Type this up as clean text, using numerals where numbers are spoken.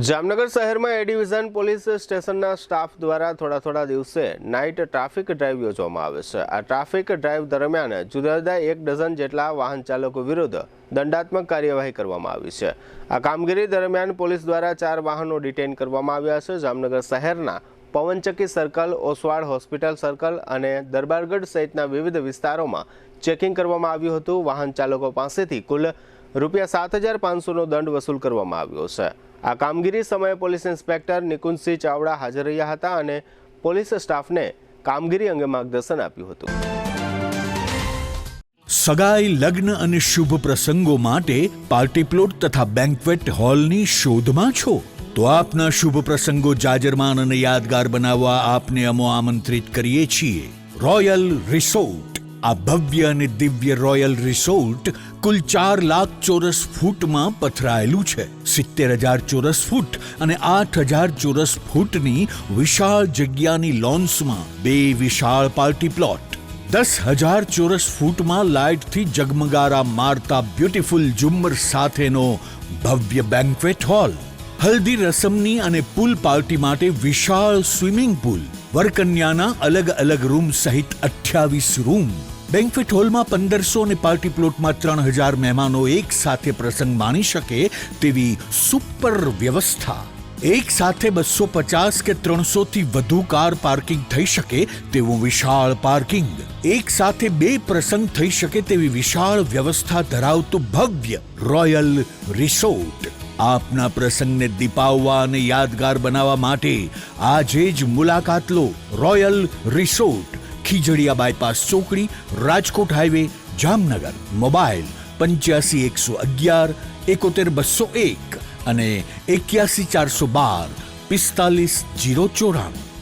જામનગર શહેરમાં એ division police સ્ટેશનના staff દ્વારા થોડા દિવસે નાઇટ ટ્રાફિક ડ્રાઈવ યોજવામાં આવે છે। આ ટ્રાફિક ડ્રાઈવ દરમિયાન જુદા જુદા 1 ડઝન જેટલા વાહન ચાલકો વિરુદ્ધ દંડાત્મક કાર્યવાહી કરવામાં આવી છે। આ કામગીરી દરમિયાન પોલીસ દ્વારા 4 વાહનો ડિટેન કરવામાં આવ્યા છે। જામનગર શહેરના પવનચક્કી સર્કલ, ઓસવાડ હોસ્પિટલ સર્કલ અને દરબારગઢ સહિતના વિવિધ વિસ્તારોમાં ચેકિંગ કરવામાં આવ્યું હતું। વાહન ચાલકો પાસેથી કુલ ₹7,500નો દંડ વસૂલ કરવામાં આવ્યો છે। આ કામગીરી સમયે પોલીસ ઇન્સ્પેક્ટર નિકુંજસિંહ ચાવડા હાજર રહ્યા હતા અને પોલીસ સ્ટાફને કામગીરી અંગે માર્ગદર્શન આપ્યું હતું। સગાઈ, લગ્ન અને શુભ પ્રસંગો માટે પાર્ટી પ્લોટ તથા બેન્ક્વેટ હોલની શોધમાં છો તો આપના શુભ પ્રસંગો જાજરમાન અને યાદગાર બનાવવા આપને અમો આમંત્રિત કરીએ છીએ। રોયલ રિસોર્ટ, આ ભવ્ય અને દિવ્ય રોયલ રિસોર્ટ કુલ 4 લાખ ચોરસ ફૂટમાં પથરાયેલું છે। 70,000 ચોરસ ફૂટ અને 8,000 ચોરસ ફૂટની વિશાળ જગ્યાની લોન્સમાં 2 વિશાળ પાર્ટી પ્લોટ, 10,000 ચોરસ ફૂટમાં લાઇટથી જગમગારા મારતા બ્યુટીફુલ ઝુમ્મર સાથેનો ભવ્ય બેન્ક્વેટ હોલ, હલ્દી રસમની અને પૂલ પાર્ટી માટે વિશાળ સ્વિમિંગ પૂલ, વરકન્યાના અલગ અલગ રૂમ સહિત 28 રૂમ। બેન્ક્વેટ હોલમાં 1,500 અને પાર્ટી પ્લોટમાં 3,000 મહેમાનો એક સાથે પ્રસંગ માણી શકે તેવી સુપર વ્યવસ્થા। એક સાથે 250 કે 300 થી વધુ કાર પાર્કિંગ થઈ શકે તેવું વિશાળ પાર્કિંગ, એક સાથે 2 પ્રસંગ થઈ શકે તેવી વિશાળ વ્યવસ્થા ધરાવતું ભવ્ય રોયલ રિસોર્ટ। આપના પ્રસંગને દીપાવવા અને યાદગાર બનાવવા માટે આજે જ મુલાકાત લો। રોયલ રિસોર્ટ, ખીજડીયા બાયપાસ ચોકડી, રાજકોટ હાઈવે, જામનગર। મોબાઈલ 85 111 71 201 અને 81 412 45 094।